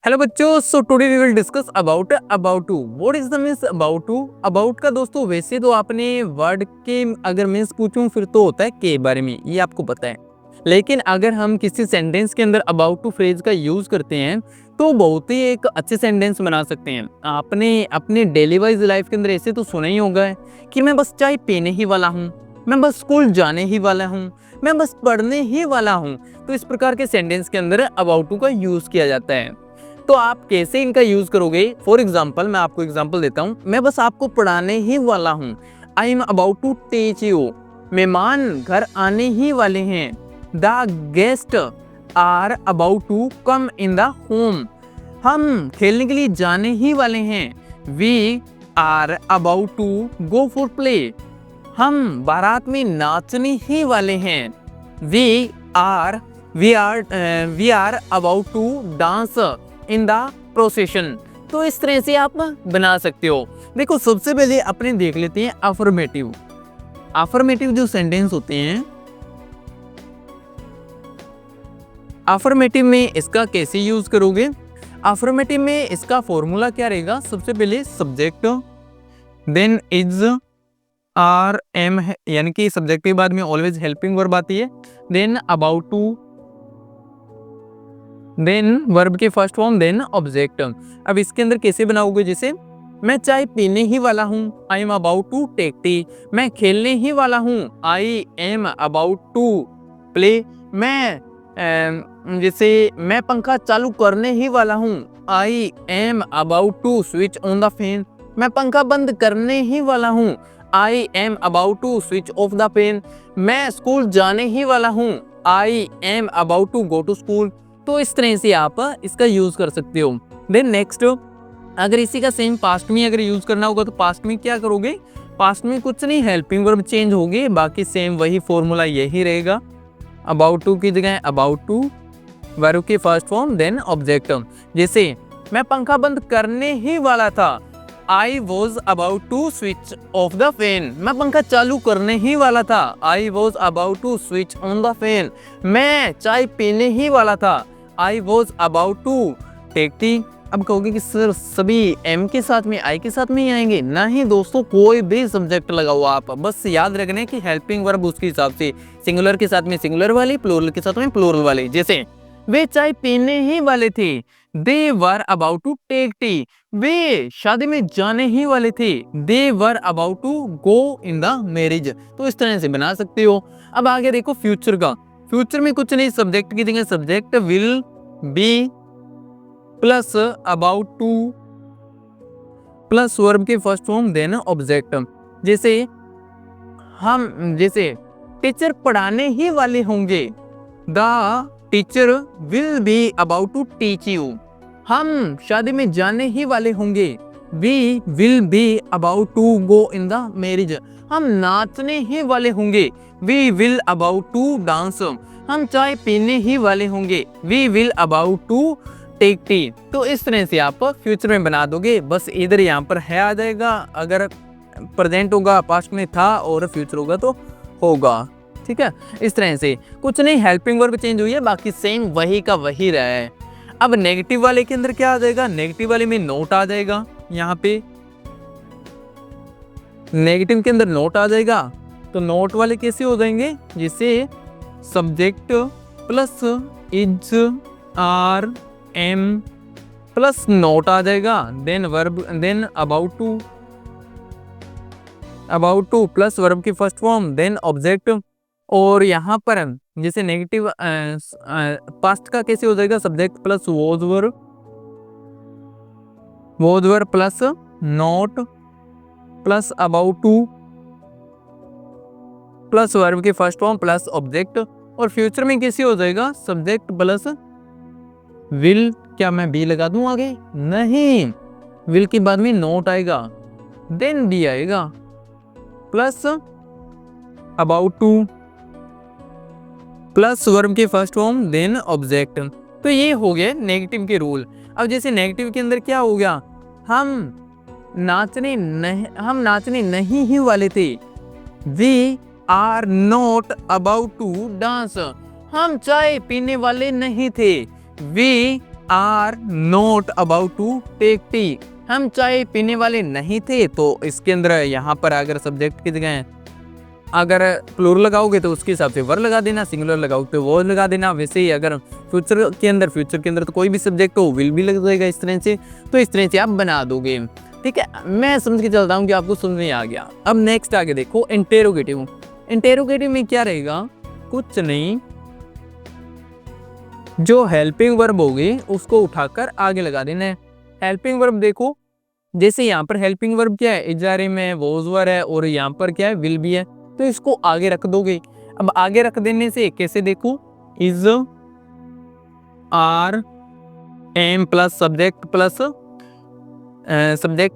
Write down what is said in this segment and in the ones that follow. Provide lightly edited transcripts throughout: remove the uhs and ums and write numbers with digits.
Hello बच्चों, so today we will discuss about to. What is the means about to? About का दोस्तों वैसे तो आपने वर्ड के अगर मीन्स पूछूं फिर तो होता है के बारे में, ये आपको पता है। लेकिन अगर हम किसी सेंटेंस के अंदर अबाउट टू फ्रेज का यूज करते हैं तो बहुत ही एक अच्छे सेंटेंस बना सकते हैं। आपने अपने डेली वाइज लाइफ के अंदर ऐसे तो सुना ही होगा कि मैं बस चाय पीने ही वाला हूँ, मैं बस स्कूल जाने ही वाला हूँ, मैं बस पढ़ने ही वाला हूँ। तो इस प्रकार के सेंटेंस के अंदर अबाउट टू का यूज किया जाता है। तो आप कैसे इनका यूज करोगे? फॉर एग्जाम्पल मैं आपको एग्जाम्पल देता हूँ, मैं बस आपको पढ़ाने ही वाला हूँ। I am about to teach you. मेहमान घर आने ही वाले हैं। The guest are about to come in the home. हम खेलने के लिए जाने ही वाले हैं। We are about to go for play. हम बारात में नाचने ही वाले हैं। We are about to dance in the procession. तो इस तरह से आप बना सकते हो। देखो सबसे पहले अपने देख लेते हैं अफर्मेटिव। अफर्मेटिव जो सेंटेंस होते हैं, अफर्मेटिव में इसका कैसे यूज करोगे? अफर्मेटिव में इसका फॉर्मूला क्या रहेगा? सबसे पहले subject, then is, are, am, यानी कि सब्जेक्ट के बाद में ऑलवेज हेल्पिंग वर्ब आती है, then about to, then verb के फर्स्ट फॉर्म, देन ऑब्जेक्ट। अब इसके अंदर कैसे बनाओगे? जैसे मैं चाय पीने ही वाला हूँ, I am about to take tea. मैं खेलने ही वाला हूँ, I am about to play. जैसे मैं पंखा चालू करने ही वाला हूँ, I am about to switch on the fan. मैं पंखा बंद करने ही वाला हूँ, I am about to switch off the fan. मैं स्कूल जाने ही वाला हूँ, I am about to go to school. तो इस तरह से आप इसका यूज कर सकते हो। देन नेक्स्ट, अगर इसी का सेम पास्ट में अगर यूज करना होगा तो पास्ट में क्या करोगे? पास्ट में कुछ नहीं, हेल्पिंग वर्ब चेंज होगी, बाकी सेम वही फॉर्मूला यही रहेगा। अबाउट टू की जगह अबाउट टू, वर्ब के फर्स्ट फॉर्म, देन ऑब्जेक्ट। जैसे मैं पंखा बंद करने ही वाला था, I was about to switch off the fan. मैं पंखा चालू करने ही वाला था, I was about to switch on the fan. मैं चाय पीने ही वाला था, I was about to take tea. अब कहोगे कि सर सभी एम के साथ में, आई के साथ में ही आएंगे? नहीं दोस्तों, कोई भी सब्जेक्ट लगाओ आप, बस याद रखना है कि हेल्पिंग वर्ब उसके हिसाब से, सिंगुलर के साथ में सिंगुलर वाली, प्लूरल के साथ में प्लूरल वाले। जैसे वे चाय पीने ही वाले थे, they were about to take tea. वे शादी में जाने ही वाले थे, they were about to go in the marriage. तो इस तरह से बना सकते हो। अब आगे देखो फ्यूचर का। फ्यूचर में कुछ नहीं, सब्जेक्ट की जगह subject will be plus about to plus verb के फर्स्ट फॉर्म, देन ऑब्जेक्ट। जैसे टीचर पढ़ाने ही वाले होंगे, the teacher will be about to teach you. हम शादी में जाने ही वाले होंगे, we will be about to go in the marriage. हम नाचने ही वाले होंगे, we will about to dance. हम चाय पीने ही वाले होंगे, we will about to take tea. तो इस तरह से आप फ्यूचर में बना दोगे। बस इधर यहाँ पर है आ जाएगा, अगर प्रेजेंट होगा पास्ट में था और फ्यूचर होगा तो होगा। ठीक है, इस तरह से कुछ नहीं, हेल्पिंग वर्ब चेंज हुई है, बाकी सेम वही का वही रहा है। अब नेगेटिव वाले के अंदर क्या आ जाएगा? नेगेटिव वाले में नोट आ जाएगा। यहाँ पे नेगेटिव के अंदर नोट आ जाएगा। तो नोट वाले कैसे हो जाएंगे? जिससे subject plus is, are, am plus not आ जाएगा, then verb, then about to plus verb की फर्स्ट फॉर्म, देन ऑब्जेक्ट। और यहाँ पर जैसे नेगेटिव पास्ट का कैसे हो जाएगा? Subject plus was verb plus note plus about to plus verb के फर्स्ट फॉर्म प्लस ऑब्जेक्ट। और फ्यूचर में कैसे हो जाएगा? Subject plus will. क्या मैं बी लगा दूं आगे? नहीं, विल के बाद में नोट आएगा, देन बी आएगा, plus about to plus verb के फर्स्ट फॉर्म, देन ऑब्जेक्ट। तो ये हो गया नेगेटिव के रूल। अब जैसे नेगेटिव के अंदर क्या हो गया? हम नाचने नहीं ही वाले थे, we are not about to dance. हम चाय पीने वाले नहीं थे, we are not about to take tea, हम चाय पीने वाले नहीं थे। तो इसके अंदर यहाँ पर अगर सब्जेक्ट की जगह अगर प्लूरल लगाओगे तो उसके हिसाब से वर लगा देना, सिंगुलर लगाओगे तो वो लगा देना। वैसे ही अगर फ्यूचर के अंदर तो कोई भी सब्जेक्ट हो विल भी लग जाएगा इस तरह से, तो इस तरह से आप बना दोगे। ठीक है, मैं समझ के चलता हूँ कि आपको समझ में आ गया। अब नेक्स्ट आगे देखो इंटेरोगेटिव। इंटेरोगेटिव में क्या रहेगा, कुछ नहीं, जो हेल्पिंग वर्ब होगी उसको उठाकर आगे लगा देना है। हेल्पिंग वर्ब देखो, जैसे यहाँ पर हेल्पिंग वर्ब क्या है, इजारे में वोज वर है और यहाँ पर क्या है विल भी है, तो इसको आगे रख दोगे। अब आगे रख देने से कैसे देखो, is are am plus subject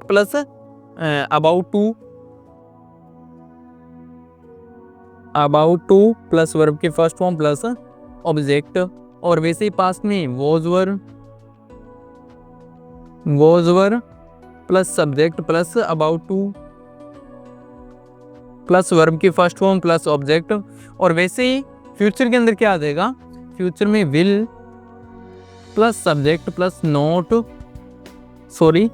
plus about to plus verb के फर्स्ट फॉर्म प्लस ऑब्जेक्ट, और वैसे ही पास्ट में was were plus subject plus about to plus verb की फर्स्ट फॉर्म प्लस ऑब्जेक्ट। और वैसे ही फ्यूचर के अंदर क्या आ जाएगा, फ्यूचर में will plus subject plus not, sorry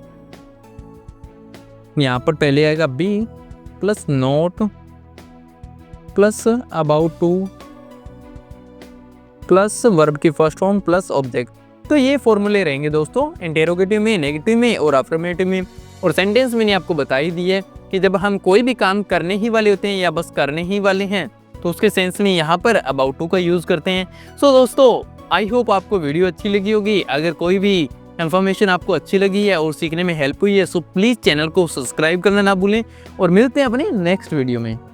यहाँ पर पहले आएगा be plus not plus about to plus verb की फर्स्ट फॉर्म प्लस ऑब्जेक्ट। तो ये फॉर्मूले रहेंगे दोस्तों इंटेरोगेटिव में, नेगेटिव में और अफर्मेटिव में। और सेंटेंस मैंने आपको बताई दी है कि जब हम कोई भी काम करने ही वाले होते हैं या बस करने ही वाले हैं तो उसके सेंस में यहाँ पर अबाउट टू का यूज़ करते हैं। सो दोस्तों आई होप आपको वीडियो अच्छी लगी होगी। अगर कोई भी इन्फॉर्मेशन आपको अच्छी लगी है और सीखने में हेल्प हुई है सो प्लीज़ चैनल को सब्सक्राइब करना ना भूलें, और मिलते हैं अपने नेक्स्ट वीडियो में।